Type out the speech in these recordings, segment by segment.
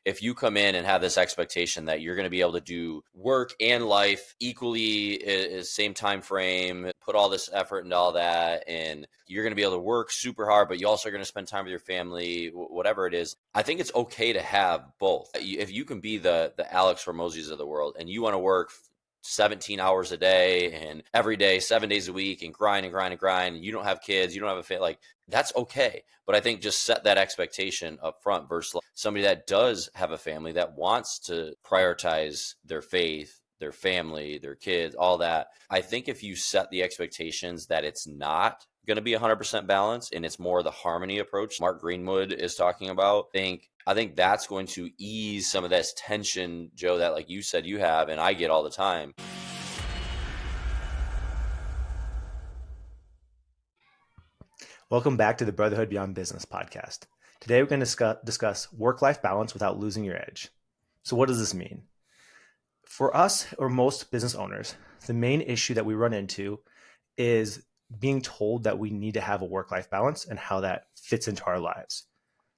if you come in and have this expectation that you're going to be able to do work and life equally, is same time frame, put all this effort into all that, and you're going to be able to work super hard, but you also are going to spend time with your family, whatever it is. I think it's okay to have both. If you can be the Alex Hormozis of the world, and you want to work 17 hours a day and every day, 7 days a week, and grind and grind and grind, and you don't have kids, you don't have a family, like, that's okay. But I think just set that expectation up front versus like somebody that does have a family that wants to prioritize their faith, their family, their kids, all that. I think if you set the expectations that it's not going to be 100% balance and it's more the harmony approach Mark Greenwood is talking about, I think that's going to ease some of this tension, Joe, that like you said you have and I get all the time. Welcome back to the Brotherhood Beyond Business podcast. Today we're going to discuss work-life balance without losing your edge. So what does this mean? For us, or most business owners, the main issue that we run into is being told that we need to have a work-life balance and how that fits into our lives.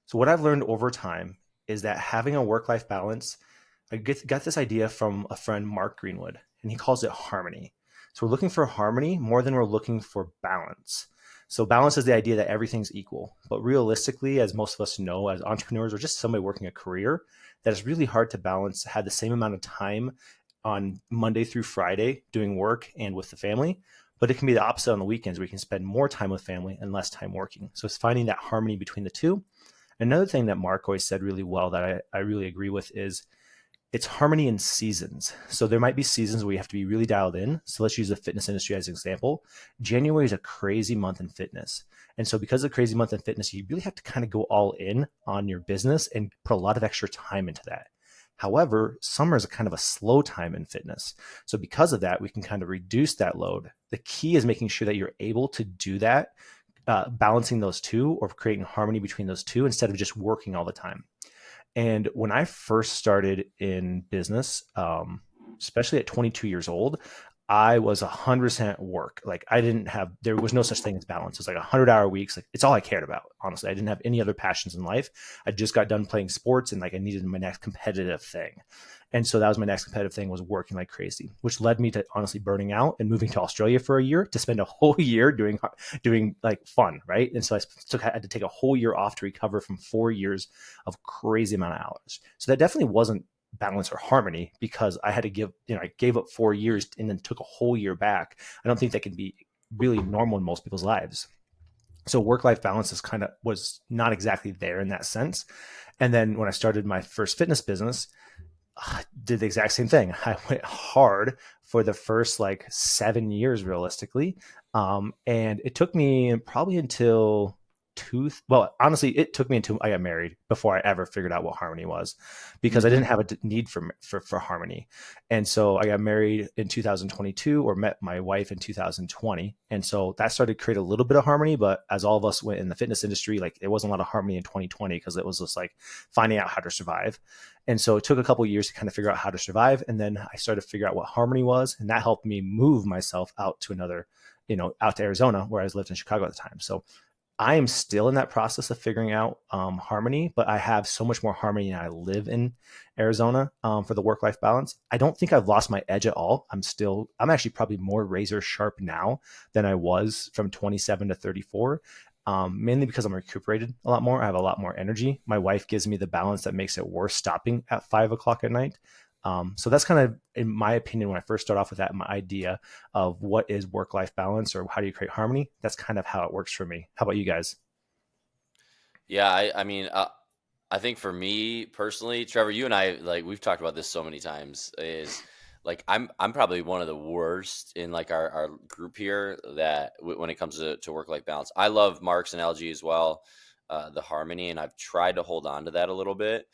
So what I've learned over time is that having a work-life balance, I got this idea from a friend, Mark Greenwood, and he calls it harmony. So we're looking for harmony more than we're looking for balance. So balance is the idea that everything's equal. But realistically, as most of us know, as entrepreneurs or just somebody working a career, that it's really hard to balance, have the same amount of time on Monday through Friday doing work and with the family. But it can be the opposite on the weekends where you can spend more time with family and less time working. So it's finding that harmony between the two. Another thing that Mark always said really well that I really agree with is it's harmony in seasons. So there might be seasons where you have to be really dialed in. So let's use the fitness industry as an example. January is a crazy month in fitness. And so because of the crazy month in fitness, you really have to kind of go all in on your business and put a lot of extra time into that. However, summer is a kind of a slow time in fitness. So because of that, we can kind of reduce that load. The key is making sure that you're able to do that, balancing those two or creating harmony between those two instead of just working all the time. And when I first started in business, especially at 22 years old, I was 100% work. Like there was no such thing as balance. It was like 100-hour weeks. Like it's all I cared about. Honestly, I didn't have any other passions in life. I just got done playing sports and like I needed my next competitive thing. And so that was my next competitive thing, was working like crazy, which led me to honestly burning out and moving to Australia for a year to spend a whole year doing like fun. Right. And so I had to take a whole year off to recover from 4 years of crazy amount of hours. So that definitely wasn't balance or harmony because I had to I gave up 4 years and then took a whole year back. I don't think that can be really normal in most people's lives. So work-life balance was not exactly there in that sense. And then when I started my first fitness business, I did the exact same thing. I went hard for the first like 7 years realistically. And it took me probably until honestly, it took me until I got married before I ever figured out what harmony was, because I didn't have a need for harmony. And so I got married in 2022 or met my wife in 2020. And so that started to create a little bit of harmony. But as all of us went in the fitness industry, like there wasn't a lot of harmony in 2020 because it was just like finding out how to survive. And so it took a couple of years to kind of figure out how to survive. And then I started to figure out what harmony was. And that helped me move myself out to out to Arizona, where I lived in Chicago at the time. So I am still in that process of figuring out harmony, but I have so much more harmony and I live in Arizona for the work-life balance. I don't think I've lost my edge at all. I'm actually probably more razor sharp now than I was from 27 to 34, mainly because I'm recuperated a lot more. I have a lot more energy. My wife gives me the balance that makes it worth stopping at 5 o'clock at night. So that's kind of, in my opinion, when I first start off with that, my idea of what is work-life balance or how do you create harmony, that's kind of how it works for me. How about you guys? Yeah, I mean, I think for me personally, Trevor, you and I, like we've talked about this so many times, is like I'm probably one of the worst in like our group here that when it comes to work-life balance. I love Mark's analogy as well, the harmony, and I've tried to hold on to that a little bit.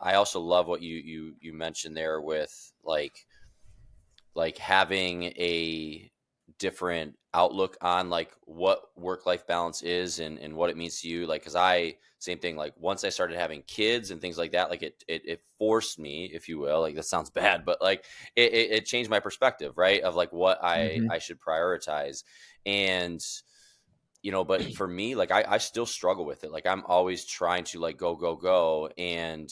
I also love what you mentioned there with like having a different outlook on like what work-life balance is and what it means to you. Like, cause same thing, like once I started having kids and things like that, like it forced me, if you will, like that sounds bad, but like it changed my perspective, right? Of like what I should prioritize. And, but for me, like I still struggle with it. Like I'm always trying to like go, go, go. And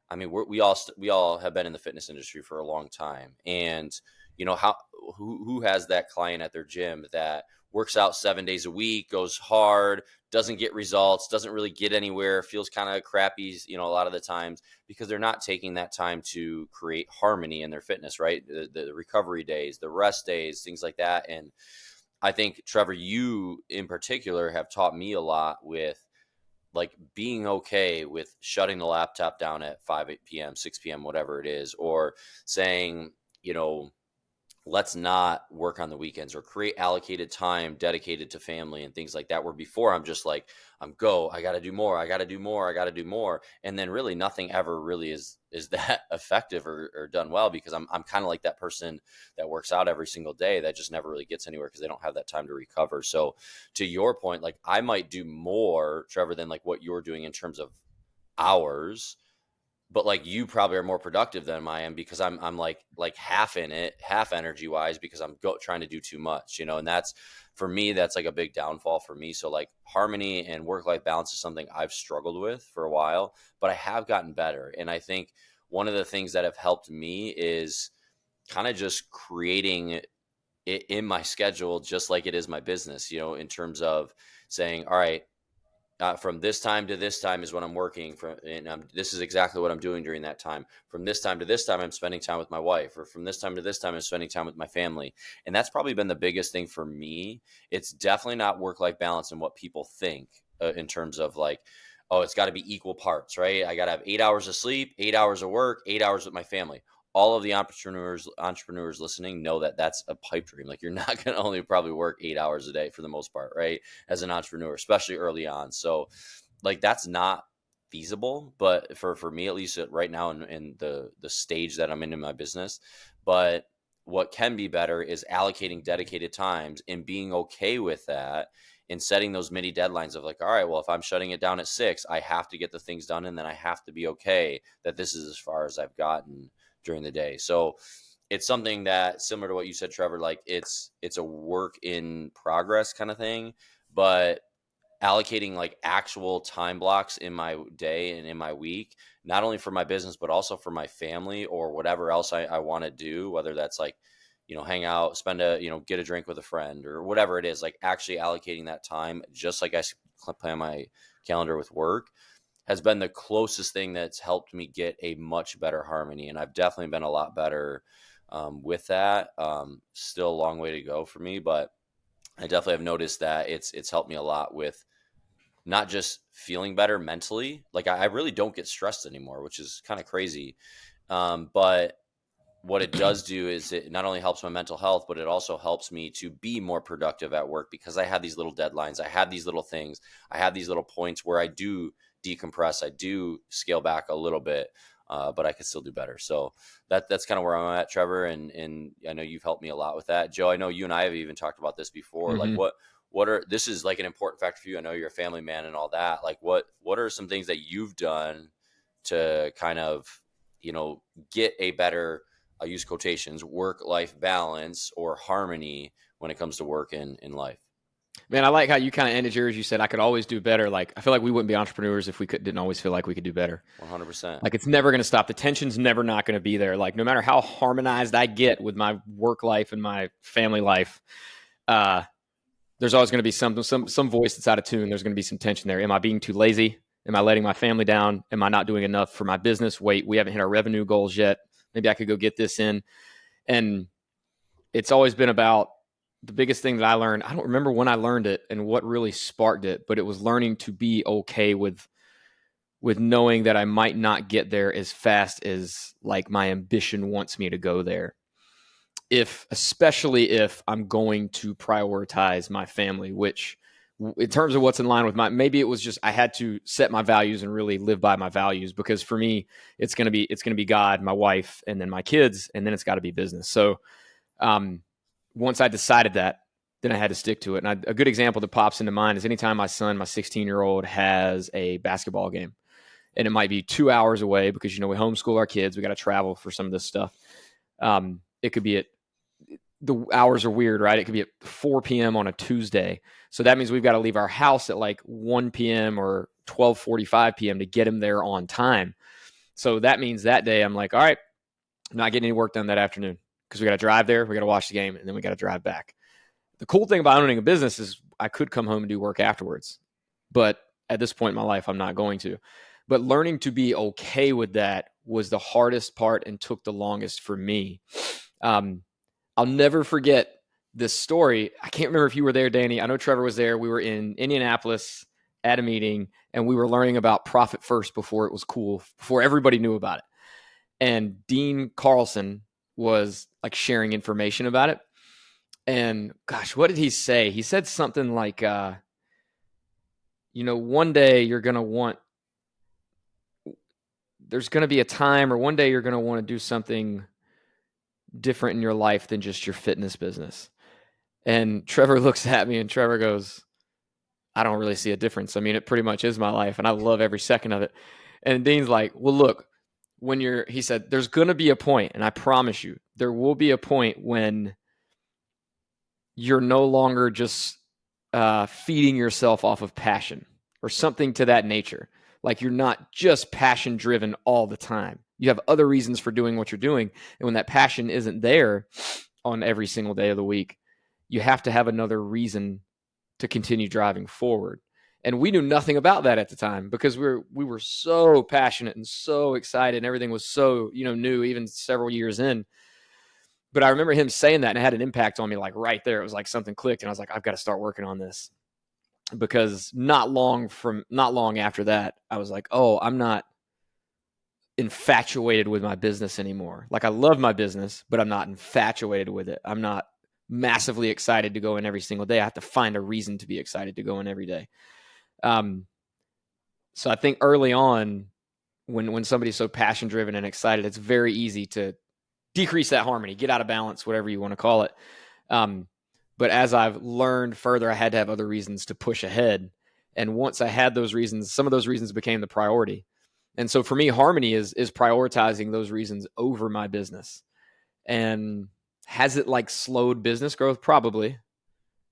I mean, we all have been in the fitness industry for a long time, and how who has that client at their gym that works out 7 days a week, goes hard, doesn't get results, doesn't really get anywhere, feels kind of crappy, a lot of the times because they're not taking that time to create harmony in their fitness, right? The recovery days, the rest days, things like that, and I think Trevor, you in particular have taught me a lot with like being okay with shutting the laptop down at 5 8 p.m., 6 p.m., whatever it is, or saying, you know, let's not work on the weekends or create allocated time dedicated to family and things like that. Where before I'm just like, I got to do more. I got to do more. I got to do more. And then really nothing ever really is that effective or done well because I'm kind of like that person that works out every single day that just never really gets anywhere because they don't have that time to recover. So to your point, like I might do more, Trevor, than like what you're doing in terms of hours, but like you probably are more productive than I am because I'm like half in it, half energy wise because I'm trying to do too much, and that's for me that's like a big downfall for me. So like harmony and work life balance is something I've struggled with for a while, but I have gotten better. And I think one of the things that have helped me is kind of just creating it in my schedule just like it is my business, in terms of saying, all right, from this time to this time is when I'm working from, and this is exactly what I'm doing during that time. From this time to this time, I'm spending time with my wife, or from this time to this time, I'm spending time with my family. And that's probably been the biggest thing for me. It's definitely not work-life balance and what people think in terms of like, oh, it's got to be equal parts, right? I got to have 8 hours of sleep, 8 hours of work, 8 hours with my family. All of the entrepreneurs listening know that that's a pipe dream. Like you're not going to only probably work 8 hours a day for the most part, right? As an entrepreneur, especially early on. So like that's not feasible, but for me, at least right now in the stage that I'm in my business, but what can be better is allocating dedicated times and being okay with that and setting those mini deadlines of like, all right, well, if I'm shutting it down at 6, I have to get the things done. And then I have to be okay that this is as far as I've gotten during the day. So it's something that similar to what you said, Trevor, like it's a work in progress kind of thing, but allocating like actual time blocks in my day and in my week, not only for my business, but also for my family or whatever else I want to do, whether that's like, hang out, get a drink with a friend or whatever it is, like actually allocating that time, just like I plan my calendar with work has been the closest thing that's helped me get a much better harmony. And I've definitely been a lot better with that. Still a long way to go for me, but I definitely have noticed that it's helped me a lot with not just feeling better mentally. Like I really don't get stressed anymore, which is kind of crazy. But what it does do is it not only helps my mental health, but it also helps me to be more productive at work because I have these little deadlines. I have these little things. I have these little points where I do decompress. I do scale back a little bit, but I could still do better. So that's kind of where I'm at, Trevor. And I know you've helped me a lot with that. Joe, I know you and I have even talked about this before. Like Mm-hmm. this is like an important factor for you. I know you're a family man and all that. Like what are some things that you've done to kind of, get a better, I'll use quotations, work-life balance or harmony when it comes to work in life? Man, I like how you kind of ended yours. You said I could always do better. Like I feel like we wouldn't be entrepreneurs if we didn't always feel like we could do better. 100%. Like it's never going to stop. The tension's never not going to be there. Like no matter how harmonized I get with my work life and my family life, there's always going to be some voice that's out of tune. There's going to be some tension there. Am I being too lazy? Am I letting my family down? Am I not doing enough for my business? Wait, we haven't hit our revenue goals yet. Maybe I could go get this in. And it's always been about the biggest thing that I learned. I don't remember when I learned it and what really sparked it, but it was learning to be okay with knowing that I might not get there as fast as like my ambition wants me to go there. Especially if I'm going to prioritize my family, which in terms of what's in line with maybe it was just, I had to set my values and really live by my values, because for me, it's going to be God, my wife, and then my kids, and then it's got to be business. So, once I decided that, then I had to stick to it. And a good example that pops into mind is anytime my 16-year-old has a basketball game, and it might be 2 hours away because, we homeschool our kids. We got to travel for some of this stuff. It could be the hours are weird, right? It could be at 4 p.m. on a Tuesday. So that means we've got to leave our house at like 1 p.m. or 12:45 p.m. to get him there on time. So that means that day I'm like, all right, I'm not getting any work done that afternoon because we got to drive there, we got to watch the game, and then we got to drive back. The cool thing about owning a business is I could come home and do work afterwards. But at this point in my life, I'm not going to. But learning to be okay with that was the hardest part and took the longest for me. I'll never forget this story. I can't remember if you were there, Danny. I know Trevor was there. We were in Indianapolis at a meeting, and we were learning about profit first before it was cool, before everybody knew about it. And Dean Carlson was like sharing information about it. And gosh, what did he say? He said something like, one day you're going to want, there's going to be a time, or one day you're going to want to do something different in your life than just your fitness business. And Trevor looks at me and Trevor goes, I don't really see a difference. I mean, it pretty much is my life and I love every second of it. And Dean's like, well, look, he said, there's going to be a point, and I promise you, there will be a point when you're no longer just feeding yourself off of passion or something to that nature. Like you're not just passion driven all the time. You have other reasons for doing what you're doing. And when that passion isn't there on every single day of the week, you have to have another reason to continue driving forward. And we knew nothing about that at the time because we were so passionate and so excited and everything was so, new, even several years in. But I remember him saying that and it had an impact on me, like right there. It was like something clicked and I was like, I've got to start working on this. Because not long after that, I was like, oh, I'm not infatuated with my business anymore. Like I love my business, but I'm not infatuated with it. I'm not massively excited to go in every single day. I have to find a reason to be excited to go in every day. So I think early on, when somebody's so passion driven and excited, it's very easy to decrease that harmony, get out of balance, whatever you want to call it. But as I've learned further, I had to have other reasons to push ahead. And once I had those reasons, some of those reasons became the priority. And so for me, harmony is prioritizing those reasons over my business. And has it like slowed business growth? Probably.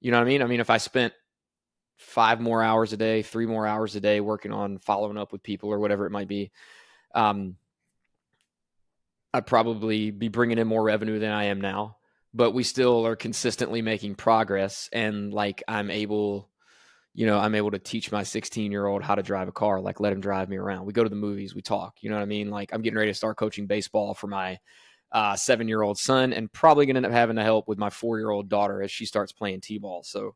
You know what I mean? I mean, if I spent 5 more hours a day, 3 more hours a day working on following up with people or whatever it might be, I'd probably be bringing in more revenue than I am now. But we still are consistently making progress. And like I'm able to teach my 16-year-old how to drive a car, like let him drive me around. We go to the movies, we talk, you know what I mean? Like I'm getting ready to start coaching baseball for my 7-year-old son and probably going to end up having to help with my 4-year-old daughter as she starts playing t-ball. So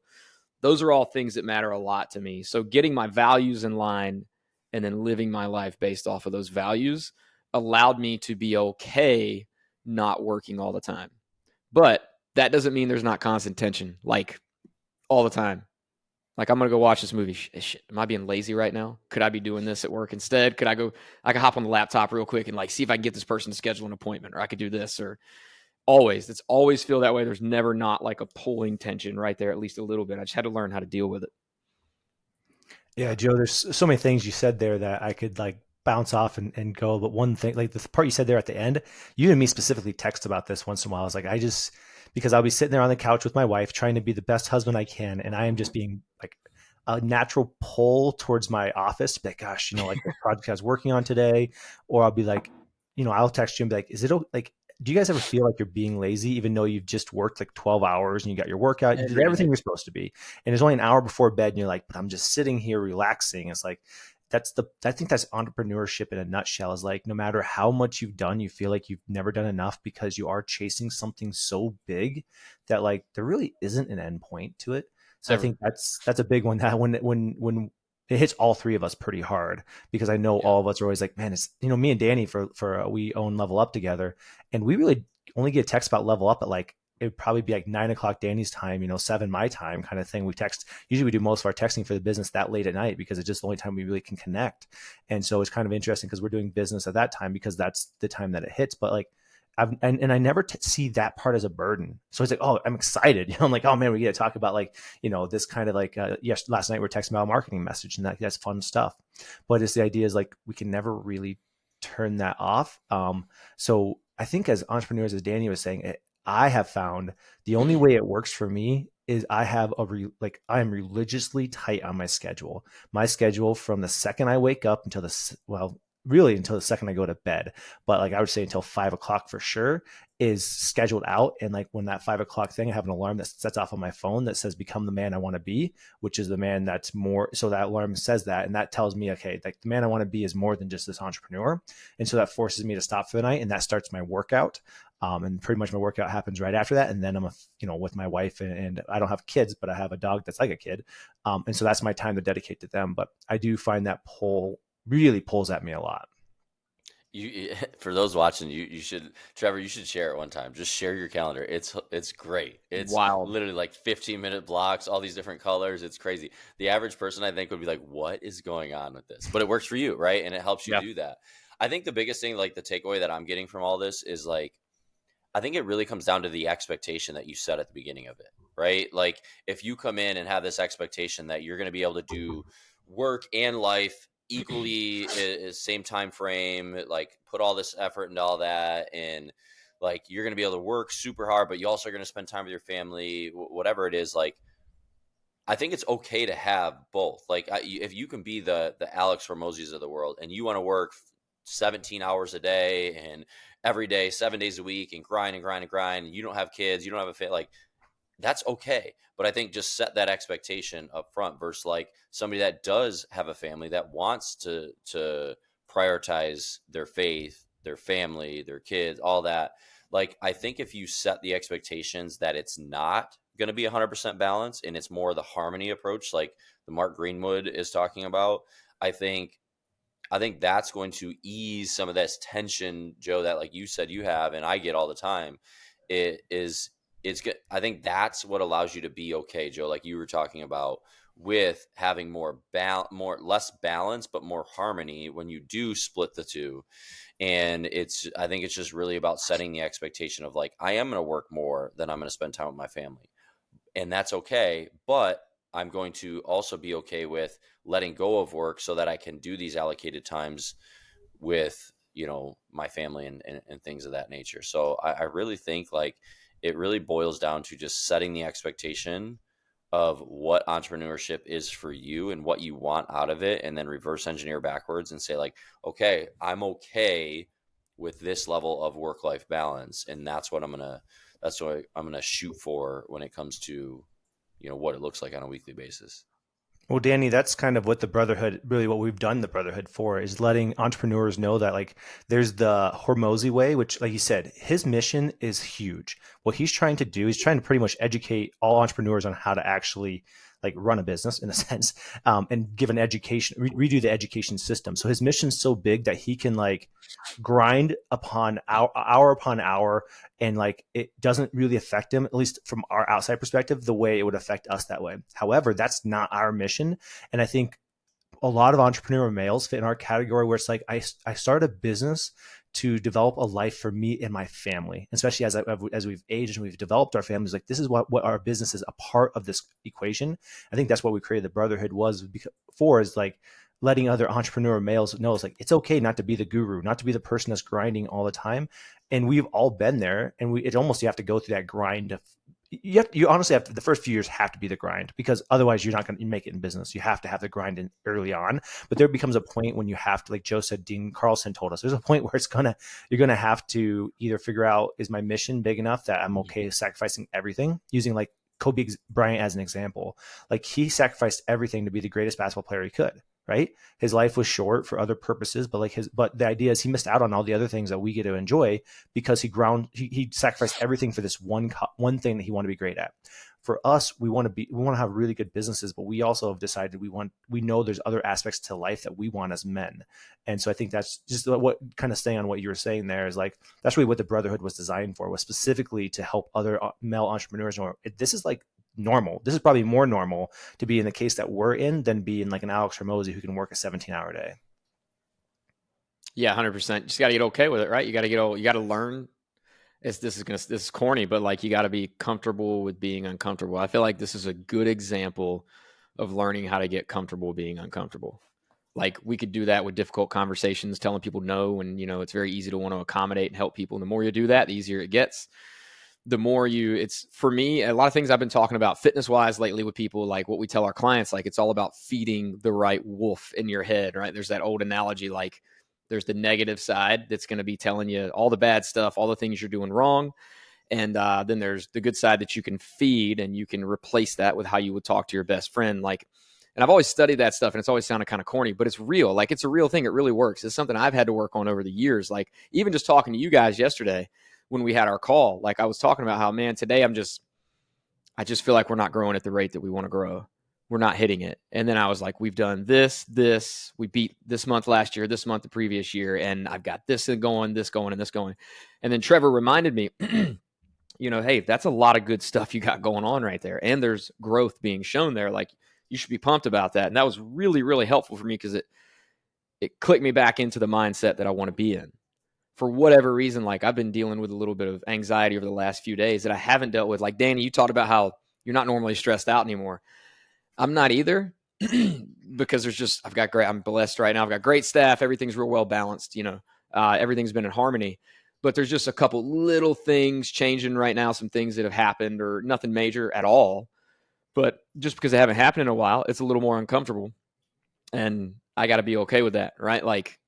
those are all things that matter a lot to me. So getting my values in line and then living my life based off of those values allowed me to be okay not working all the time. But that doesn't mean there's not constant tension, like all the time. Like I'm going to go watch this movie. Shit, am I being lazy right now? Could I be doing this at work instead? I could hop on the laptop real quick and like see if I can get this person to schedule an appointment, or I could do this, or it's always feel that way. There's never not like a pulling tension right there, at least a little bit. I just had to learn how to deal with it. Yeah, Joe, there's so many things you said there that I could like bounce off and go. But one thing, like the part you said there at the end, you and me specifically text about this once in a while. I was like, because I'll be sitting there on the couch with my wife trying to be the best husband I can. And I am just being like a natural pull towards my office. Be like, gosh, like the project I was working on today. Or I'll be like, I'll text you and be like, do you guys ever feel like you're being lazy, even though you've just worked like 12 hours and you got your workout, you did everything you're supposed to be. And it's only an hour before bed and you're like, but I'm just sitting here relaxing. It's like, I think that's entrepreneurship in a nutshell, is like, no matter how much you've done, you feel like you've never done enough because you are chasing something so big that like there really isn't an end point to it. So I think that's a big one, that when it hits all three of us pretty hard, because I know all of us are always like, man, it's, me and Danny we own Level Up together, and we really only get text about Level Up at like, it would probably be like 9 o'clock Danny's time, 7 my time kind of thing. Usually we do most of our texting for the business that late at night because it's just the only time we really can connect. And so it's kind of interesting because we're doing business at that time because that's the time that it hits. But like, I never see that part as a burden. So it's like, oh, I'm excited. I'm like, oh man, we get to talk about like, this kind of like, yes, last night we were texting about a marketing message, and that's fun stuff. But it's the idea is like, we can never really turn that off. So I think as entrepreneurs, as Danny was saying, I have found the only way it works for me is I have I am religiously tight on my schedule. My schedule from the second I wake up until really until the second I go to bed. But like I would say until 5 o'clock for sure is scheduled out. And like when that 5 o'clock thing, I have an alarm that sets off on my phone that says become the man I want to be, which is the man that's more. So that alarm says that, and that tells me, okay, like the man I want to be is more than just this entrepreneur. And so that forces me to stop for the night, and that starts my workout. And pretty much my workout happens right after that. And then I'm, with my wife, and I don't have kids, but I have a dog that's like a kid. And so that's my time to dedicate to them. But I do find that pull really pulls at me a lot. You for those watching, you should, Trevor, you should share it one time. Just share your calendar. It's great. It's Wild. literally like 15-minute blocks, all these different colors. It's crazy. The average person, I think, would be like, what is going on with this? But it works for you, right? And it helps you Yeah. do that. I think the biggest thing, like the takeaway that I'm getting from all this is like, I think it really comes down to the expectation that you set at the beginning of it, right? Like if you come in and have this expectation that you're going to be able to do work and life equally, same time frame, like put all this effort into all that, and like you're going to be able to work super hard, but you also are going to spend time with your family, whatever it is. Like I think it's okay to have both. Like if you can be the Alex Hormozis of the world, and you want to work 17 hours a day and every day, 7 days a week, and grind and grind and grind, and you don't have kids, you don't have a family, like that's okay. But I think just set that expectation up front versus like somebody that does have a family that wants to prioritize their faith, their family, their kids, all that. Like I think if you set the expectations that it's not going to be 100% balance and it's more the harmony approach, like the Mark Greenwood is talking about, I think that's going to ease some of this tension, Joe, that like you said you have, and I get all the time. It's good. I think that's what allows you to be okay, Joe, like you were talking about, with having less balance, but more harmony when you do split the two. And I think it's just really about setting the expectation of like, I am going to work more than I'm going to spend time with my family. And that's okay. But I'm going to also be okay with letting go of work so that I can do these allocated times with, my family and things of that nature. So I really think like it really boils down to just setting the expectation of what entrepreneurship is for you and what you want out of it, and then reverse engineer backwards and say like, okay, I'm okay with this level of work-life balance. And that's what I'm going to shoot for when it comes to, what it looks like on a weekly basis. Well, Danny, that's kind of what the Brotherhood, really what we've done the Brotherhood for, is letting entrepreneurs know that like there's the Hormozy way, which like you said, his mission is huge. What he's trying to do is trying to pretty much educate all entrepreneurs on how to actually like run a business in a sense, and give an education, redo the education system. So his mission's so big that he can like grind upon hour upon hour, and like it doesn't really affect him, at least from our outside perspective, the way it would affect us that way. However, that's not our mission. And I think a lot of entrepreneur males fit in our category where it's like I started a business to develop a life for me and my family, especially as we've aged and we've developed our families. Like this is what our business is a part of this equation. I think that's what we created the Brotherhood for, is like letting other entrepreneur males know it's like it's okay not to be the guru, not to be the person that's grinding all the time. And we've all been there, and you have to go through that grind. You honestly have to, the first few years have to be the grind, because otherwise you're not going to make it in business. You have to have the grind in early on, but there becomes a point when you have to, like Joe said, Dean Carlson told us, there's a point where you're going to have to either figure out, is my mission big enough that I'm okay sacrificing everything, using like Kobe Bryant as an example. Like he sacrificed everything to be the greatest basketball player he could, right? His life was short for other purposes, but the idea is he missed out on all the other things that we get to enjoy because he sacrificed everything for this one thing that he wanted to be great at. For us, we want to have really good businesses, but we also have decided we know there's other aspects to life that we want as men. And so I think that's just what kind of staying on what you were saying there is like, that's really what the Brotherhood was designed for, was specifically to help other male entrepreneurs know this is like normal. This is probably more normal to be in the case that we're in than be in like an Alex Hormozy who can work a 17-hour day. Yeah, 100%. Just got to get okay with it, right? You got to learn. This is corny, but like you got to be comfortable with being uncomfortable. I feel like this is a good example of learning how to get comfortable being uncomfortable. Like we could do that with difficult conversations, telling people no, and it's very easy to want to accommodate and help people. And the more you do that, the easier it gets. The more it's for me, a lot of things I've been talking about fitness wise lately with people, like what we tell our clients, like it's all about feeding the right wolf in your head, right? There's that old analogy, like There's the negative side that's going to be telling you all the bad stuff, all the things you're doing wrong. And then there's the good side that you can feed, and you can replace that with how you would talk to your best friend. Like, and I've always studied that stuff, and it's always sounded kind of corny, but it's real. Like, it's a real thing. It really works. It's something I've had to work on over the years. Like, even just talking to you guys yesterday when we had our call, like I was talking about how, man, today I just feel like we're not growing at the rate that we want to grow. We're not hitting it. And then I was like, we've done this, we beat this month last year, this month the previous year, and I've got this going, this going, and this going. And then Trevor reminded me, hey, that's a lot of good stuff you got going on right there. And there's growth being shown there. Like, you should be pumped about that. And that was really, really helpful for me because it clicked me back into the mindset that I want to be in. For whatever reason, like, I've been dealing with a little bit of anxiety over the last few days that I haven't dealt with. Like, Danny, you talked about how you're not normally stressed out anymore. I'm not either because I'm blessed right now. I've got great staff. Everything's real well balanced. Everything's been in harmony, but there's just a couple little things changing right now. Some things that have happened, or nothing major at all, but just because they haven't happened in a while, it's a little more uncomfortable, and I got to be okay with that. Right. Like,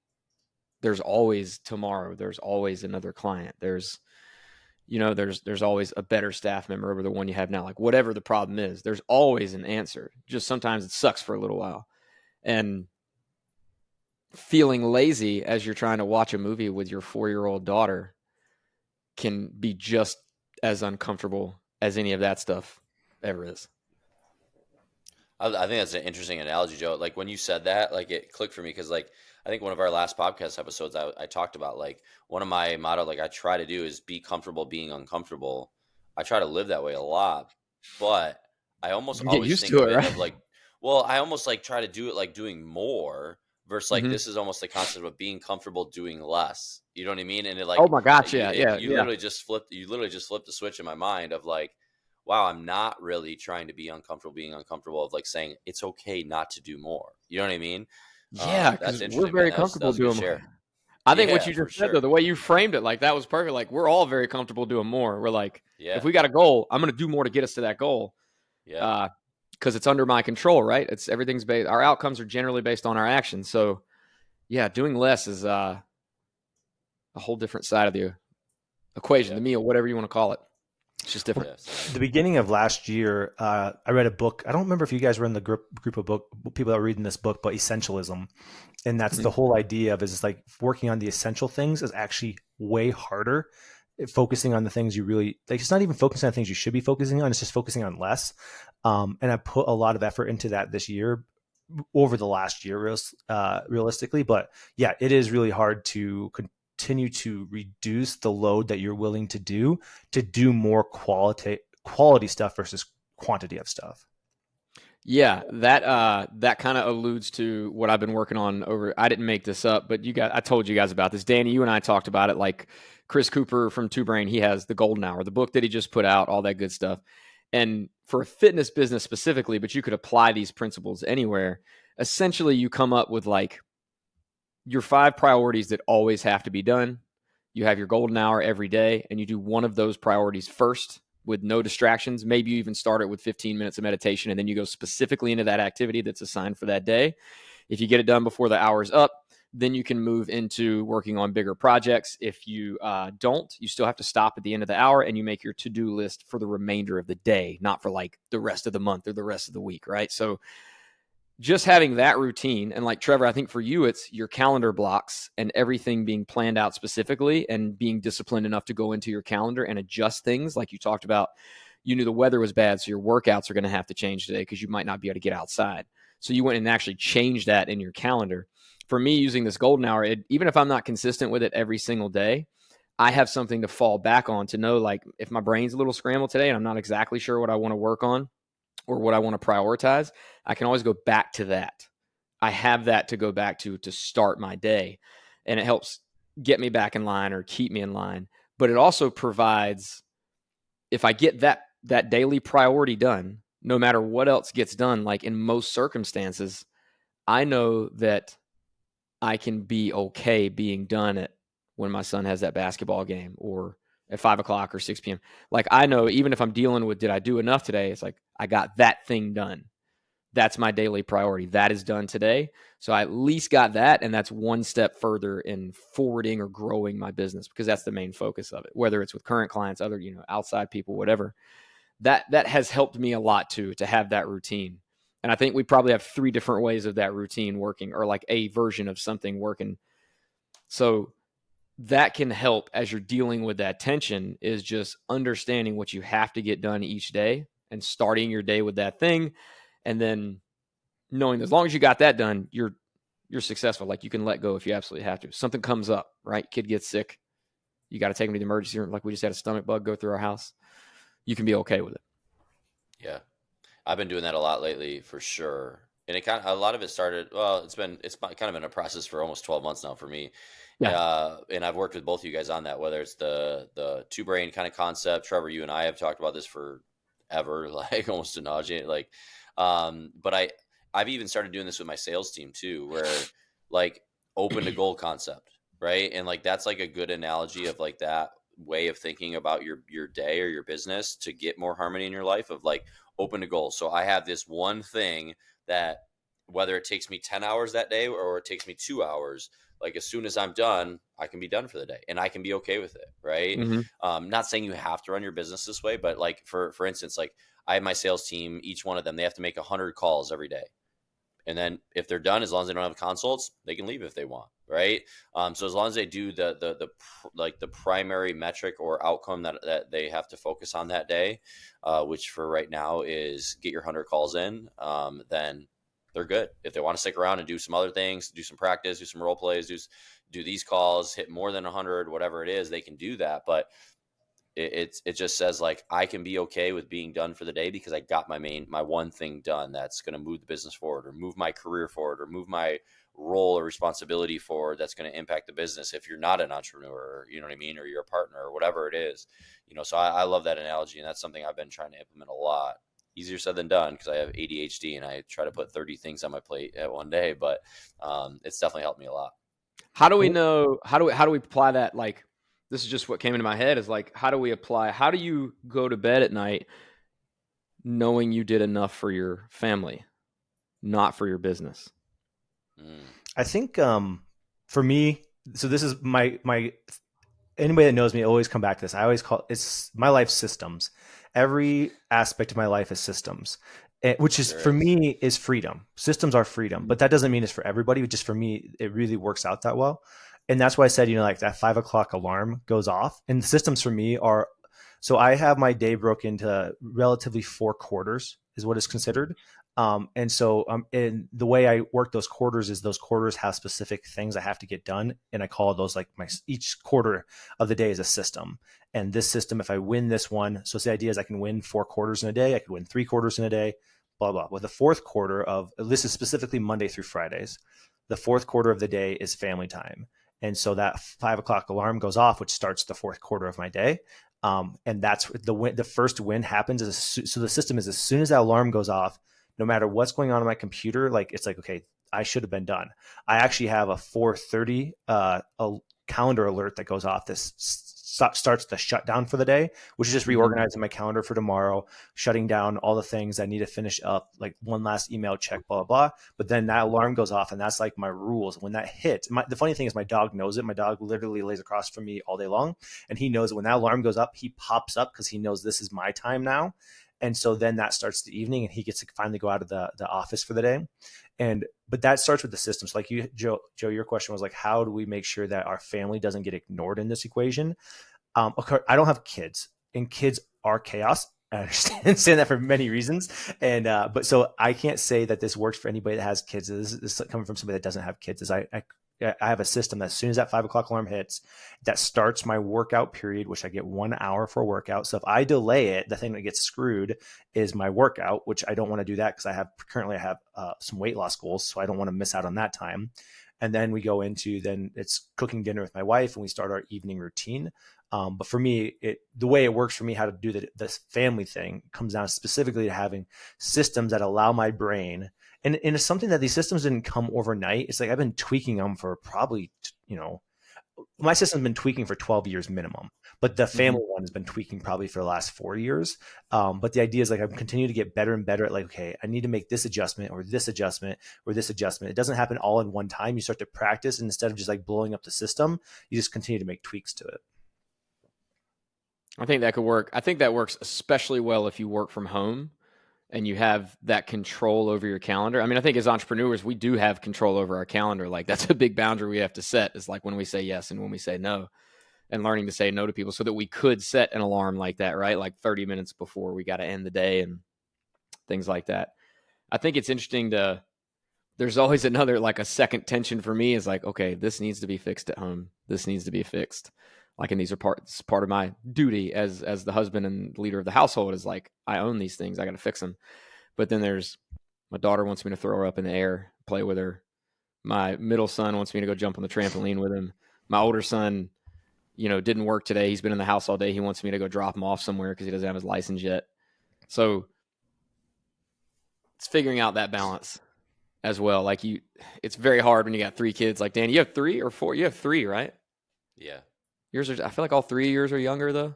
there's always tomorrow. There's always another client. There's always a better staff member over the one you have now. Like, whatever the problem is, there's always an answer. Just sometimes it sucks for a little while. And feeling lazy as you're trying to watch a movie with your 4-year-old daughter can be just as uncomfortable as any of that stuff ever is. I think that's an interesting analogy, Joe. Like, when you said that, like, it clicked for me because, like, I think one of our last podcast episodes, I talked about, like, one of my motto, like, I try to do is be comfortable being uncomfortable. I try to live that way a lot, but I almost You get always used think to of it, it right? of like, well, I almost like try to do it like doing more versus like this is almost the concept of being comfortable doing less. You know what I mean? And it like, Oh my gosh, you yeah. literally just flipped the switch in my mind of like, wow, I'm not really trying to be uncomfortable being uncomfortable, of like saying it's okay not to do more. You know what I mean? Yeah, That's because we're interesting, man. very That comfortable was a good doing more. share. I think what Yeah, you for just said, though, sure. the way you framed it, like, that was perfect. Like, we're all very comfortable doing more. We're like, Yeah. if we got a goal, I'm going to do more to get us to that goal. Yeah. Because it's under my control, right? Everything's based. Our outcomes are generally based on our actions. So, yeah, doing less is a whole different side of the equation, the meal, whatever you want to call it. It's just different. Yeah. The beginning of last year, I read a book. I don't remember if you guys were in the group of people that were reading this book, but Essentialism. And that's the whole idea of, is like working on the essential things is actually way harder. Focusing on the things you really like. It's not even focusing on things you should be focusing on. It's just focusing on less. And I put a lot of effort into that this year, over the last year, realistically. But yeah, it is really hard to continue to reduce the load that you're willing to do more quality stuff versus quantity of stuff. Yeah, that kind of alludes to what I've been working on over. I didn't make this up, but I told you guys about this. Danny, you and I talked about it. Like, Chris Cooper from Two Brain, he has the Golden Hour, the book that he just put out, all that good stuff. And for a fitness business specifically, but you could apply these principles anywhere. Essentially, you come up with like your 5 priorities that always have to be done. You have your golden hour every day, and you do one of those priorities first with no distractions. Maybe you even start it with 15 minutes of meditation, and then you go specifically into that activity that's assigned for that day. If you get it done before the hour's up, then you can move into working on bigger projects. If you don't, you still have to stop at the end of the hour, and you make your to-do list for the remainder of the day, not for like the rest of the month or the rest of the week, right? So just having that routine, and like Trevor, I think for you, it's your calendar blocks and everything being planned out specifically, and being disciplined enough to go into your calendar and adjust things. Like you talked about, you knew the weather was bad, so your workouts are going to have to change today because you might not be able to get outside. So you went and actually changed that in your calendar. For me, using this golden hour, even if I'm not consistent with it every single day, I have something to fall back on to know, like, if my brain's a little scrambled today and I'm not exactly sure what I want to work on or what I want to prioritize, I can always go back to that. I have that to go back to start my day, and it helps get me back in line or keep me in line. But it also provides, if I get that daily priority done, no matter what else gets done, like in most circumstances, I know that I can be okay being done at when my son has that basketball game, or at 5 o'clock or 6 p.m. Like, I know even if I'm dealing with, did I do enough today? It's like, I got that thing done. that's my daily priority. That is done today. So I at least got that. And that's one step further in forwarding or growing my business, because that's the main focus of it, whether it's with current clients, other, outside people, whatever. That has helped me a lot too, to have that routine. And I think we probably have 3 different ways of that routine working, or like a version of something working. So that can help as you're dealing with that tension, is just understanding what you have to get done each day and starting your day with that thing. And then knowing as long as you got that done, you're successful. Like, you can let go if you absolutely have to. Something comes up, right? Kid gets sick. You got to take him to the emergency room. Like, we just had a stomach bug go through our house. You can be okay with it. Yeah. I've been doing that a lot lately, for sure. And a lot of it started, well, it's kind of been a process for almost 12 months now for me. Yeah. And I've worked with both of you guys on that, whether it's the two brain kind of concept. Trevor, you and I have talked about this forever, like almost to nausea. But I've even started doing this with my sales team too, where like open to goal concept, right? And like, that's like a good analogy of like that way of thinking about your day or your business to get more harmony in your life, of like open to goals. So I have this one thing that, whether it takes me 10 hours that day or it takes me 2 hours, like as soon as I'm done, I can be done for the day and I can be okay with it. Right. Mm-hmm. Not saying you have to run your business this way, but like for instance, like I have my sales team, each one of them, they have to make 100 calls every day. And then if they're done, as long as they don't have consults, they can leave if they want. Right. So as long as they do the primary metric or outcome that they have to focus on that day, which for right now is get your 100 calls in, then they're good. If they want to stick around and do some other things, do some practice, do some role plays, do these calls, hit more than 100, whatever it is, they can do that. But it just says like, I can be okay with being done for the day because I got my one thing done that's going to move the business forward, or move my career forward, or move my role or responsibility forward that's going to impact the business if you're not an entrepreneur, you know what I mean, or you're a partner or whatever it is. So I love that analogy, and that's something I've been trying to implement a lot. Easier said than done, because I have ADHD and I try to put 30 things on my plate at one day, but it's definitely helped me a lot. How do we know, how do we apply that? Like, this is just what came into my head, is like, how do you go to bed at night knowing you did enough for your family, not for your business? I think for me, so this is my anybody that knows me always come back to this. I always call it's my life systems. Every aspect of my life is systems, which is for me is freedom. Systems are freedom, but that doesn't mean it's for everybody. Just for me, it really works out that well. And that's why I said, like that 5 o'clock alarm goes off, and the systems for me are, so I have my day broken into relatively 4 quarters is what is considered. And the way I work those quarters is those quarters have specific things I have to get done. And I call those like each quarter of the day is a system. And this system, if I win this one, so the idea is I can win 4 quarters in a day. I could win 3 quarters in a day, blah, blah. With the fourth quarter of, this is specifically Monday through Fridays. The fourth quarter of the day is family time. And so that 5 o'clock alarm goes off, which starts the fourth quarter of my day. And that's the win. The first win happens. So the system is, as soon as that alarm goes off, no matter what's going on my computer, like it's like, okay, I should have been done. I actually have a 4:30 a calendar alert that goes off. This starts the shutdown for the day, which is just reorganizing my calendar for tomorrow, shutting down all the things I need to finish up, like one last email check, blah, blah, blah. But then that alarm goes off, and that's like my rules. When that hits, the funny thing is my dog knows it. My dog literally lays across from me all day long, and he knows that when that alarm goes up, he pops up because he knows this is my time now. And so then that starts the evening, and he gets to finally go out of the office for the day. But that starts with the systems. Like you, Joe, your question was like, how do we make sure that our family doesn't get ignored in this equation? Okay, I don't have kids, and kids are chaos. I understand that for many reasons. But so I can't say that this works for anybody that has kids. This is coming from somebody that doesn't have kids. I have a system that as soon as that 5 o'clock alarm hits, that starts my workout period, which I get 1 hour for a workout. So if I delay it, the thing that gets screwed is my workout, which I don't want to do that because I have some weight loss goals. So I don't want to miss out on that time. And then we go into, then it's cooking dinner with my wife, and we start our evening routine. But for me, the way it works for me, how to do this family thing comes down specifically to having systems that allow my brain. And it's something that these systems didn't come overnight. It's like I've been tweaking them for probably, my system's been tweaking for 12 years minimum, but the family one has been tweaking probably for the last 4 years. But the idea is like I'm continuing to get better and better at like, okay, I need to make this adjustment or this adjustment or this adjustment. It doesn't happen all in one time. You start to practice, and instead of just like blowing up the system, you just continue to make tweaks to it. I think that could work. I think that works especially well if you work from home and you have that control over your calendar. I mean, I think as entrepreneurs, we do have control over our calendar. Like that's a big boundary we have to set, is like when we say yes and when we say no, and learning to say no to people so that we could set an alarm like that, right? Like 30 minutes before we got to end the day and things like that. I think it's interesting there's always another, like a second tension for me is like, okay, this needs to be fixed at home. This needs to be fixed. Like, and these are part of my duty as the husband and leader of the household is like, I own these things. I got to fix them. But then there's my daughter wants me to throw her up in the air, play with her. My middle son wants me to go jump on the trampoline with him. My older son, didn't work today. He's been in the house all day. He wants me to go drop him off somewhere because he doesn't have his license yet. So it's figuring out that balance as well. Like it's very hard when you got 3 kids. Like, Dan, you have 3 or 4? You have 3, right? Yeah. Yours are, I feel like all 3 of yours are younger though.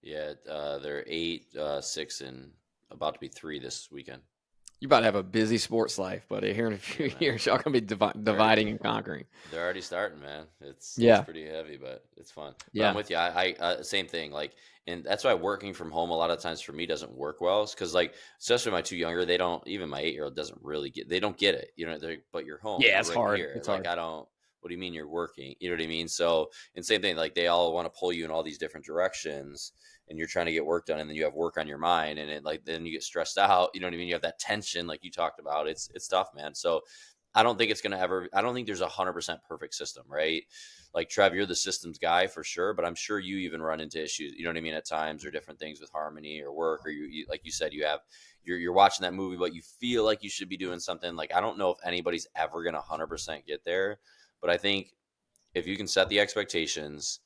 Yeah, they're 8, 6, and about to be 3 this weekend. You're about to have a busy sports life, buddy. Here in a few years, y'all gonna be dividing and conquering. They're already starting, man. It's pretty heavy, but it's fun. But yeah, I'm with you. I same thing. Like, and that's why working from home a lot of times for me doesn't work well. Because like, especially my 2 younger, they don't. Even my 8-year-old doesn't really they don't get it. But you're home. Yeah, you're it's right hard. here. It's like hard. I don't. What do you mean you're working? You know what I mean? So, and same thing. Like they all want to pull you in all these different directions, and you're trying to get work done, and then you have work on your mind, and then you get stressed out. You know what I mean? You have that tension, like you talked about. It's tough, man. So I don't think I don't think there's 100% perfect system, right? Like Trev, you're the systems guy for sure, but I'm sure you even run into issues, you know what I mean, at times, or different things with harmony or work, or you like you said, you're watching that movie, but you feel like you should be doing something. Like, I don't know if anybody's ever going to 100% get there, but I think if you can set the expectations,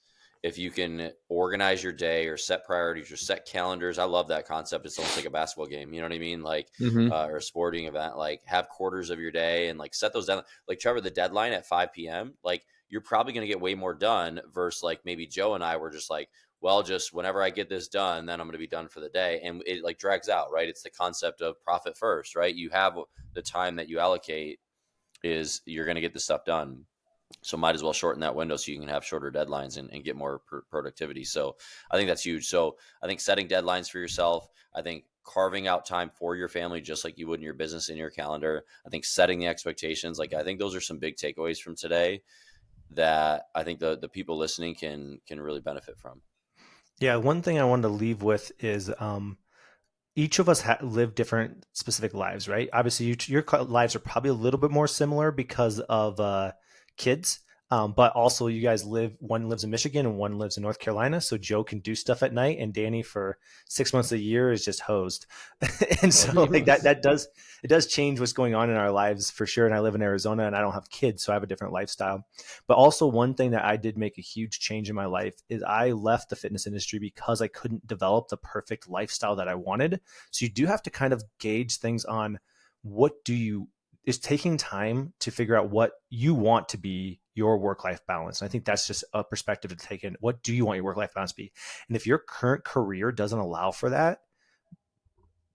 if you can organize your day or set priorities or set calendars. I love that concept. It's almost like a basketball game. You know what I mean? Like, or a sporting event, like have quarters of your day and like set those down. Like Trevor, the deadline at 5 p.m., like you're probably going to get way more done versus like maybe Joe and I were just like, well, just whenever I get this done, then I'm going to be done for the day. And it like drags out, right? It's the concept of profit first, right? You have the time that you allocate is you're going to get the stuff done. So might as well shorten that window so you can have shorter deadlines and get more productivity. So I think that's huge. So I think setting deadlines for yourself, I think carving out time for your family, just like you would in your business, in your calendar. I think setting the expectations, like I think those are some big takeaways from today that I think the people listening can really benefit from. Yeah. One thing I wanted to leave with is, each of us live different specific lives, right? Obviously, your lives are probably a little bit more similar because of kids. But also you guys one lives in Michigan and one lives in North Carolina. So Joe can do stuff at night and Danny for 6 months a year is just hosed. And so like it does change what's going on in our lives for sure. And I live in Arizona and I don't have kids, so I have a different lifestyle. But also one thing that I did make a huge change in my life is I left the fitness industry because I couldn't develop the perfect lifestyle that I wanted. So you do have to kind of gauge things on is taking time to figure out what you want to be your work-life balance. And I think that's just a perspective to take in. What do you want your work-life balance to be? And if your current career doesn't allow for that,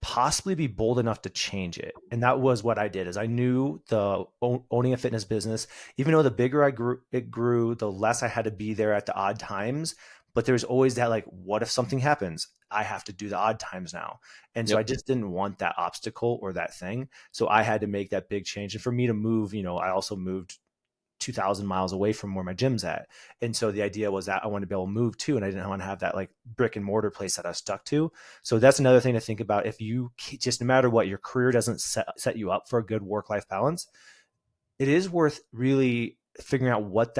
possibly be bold enough to change it. And that was what I did. Is I knew owning a fitness business, even though the bigger it grew, the less I had to be there at the odd times. But there's always that, like, what if something happens? I have to do the odd times now. And so I just didn't want that obstacle or that thing. So I had to make that big change. And for me to move, I also moved 2,000 miles away from where my gym's at. And so the idea was that I wanted to be able to move too. And I didn't want to have that like brick and mortar place that I was stuck to. So that's another thing to think about. If you just, no matter what, your career doesn't set you up for a good work-life balance, it is worth really figuring out what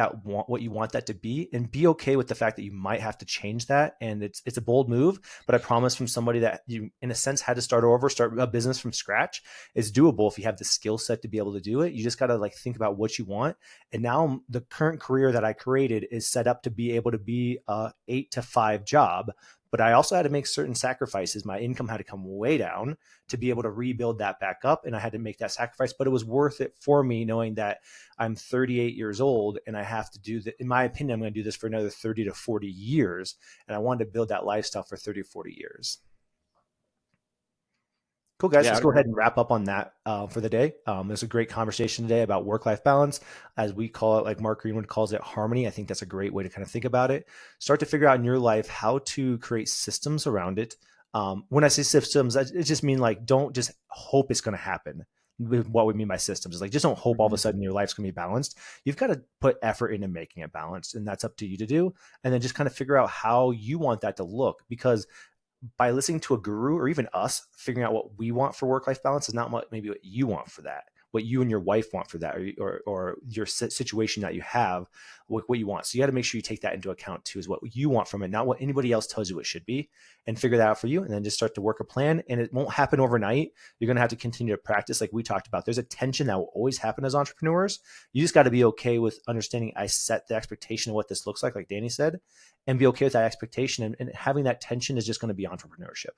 you want that to be, and be okay with the fact that you might have to change that. And it's a bold move, but I promise, from somebody that you in a sense had to start a business from scratch, it's doable if you have the skill set to be able to do it. You just got to like think about what you want. And now the current career that I created is set up to be able to be a 8 to 5 job, But I also had to make certain sacrifices. My income had to come way down to be able to rebuild that back up. And I had to make that sacrifice, but it was worth it for me knowing that I'm 38 years old and I have to do that. In my opinion, I'm going to do this for another 30 to 40 years. And I wanted to build that lifestyle for 30 or 40 years. Cool, guys. Yeah, Let's go ahead and wrap up on that for the day. There's a great conversation today about work-life balance, as we call it, like Mark Greenwood calls it, harmony. I think that's a great way to kind of think about it. Start to figure out in your life how to create systems around it. When I say systems, it just mean like, don't just hope it's going to happen. What we mean by systems is like, just don't hope all of a sudden your life's going to be balanced. You've got to put effort into making it balanced, and that's up to you to do. And then just kind of figure out how you want that to look, because by listening to a guru or even us figuring out what we want for work-life balance is not what maybe what you want for that, what you and your wife want for that, or your situation that you have, what you want. So you got to make sure you take that into account too, is what you want from it, not what anybody else tells you it should be, and figure that out for you. And then just start to work a plan. And it won't happen overnight. You're going to have to continue to practice. Like we talked about, there's a tension that will always happen as entrepreneurs. You just got to be okay with understanding I set the expectation of what this looks like Danny said, and be okay with that expectation. And having that tension is just going to be entrepreneurship.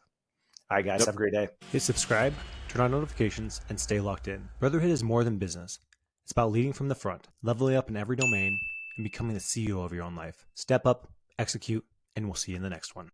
All right, guys, have a great day. Hit subscribe, turn on notifications, and stay locked in. Brotherhood is more than business. It's about leading from the front, leveling up in every domain, and becoming the CEO of your own life. Step up, execute, and we'll see you in the next one.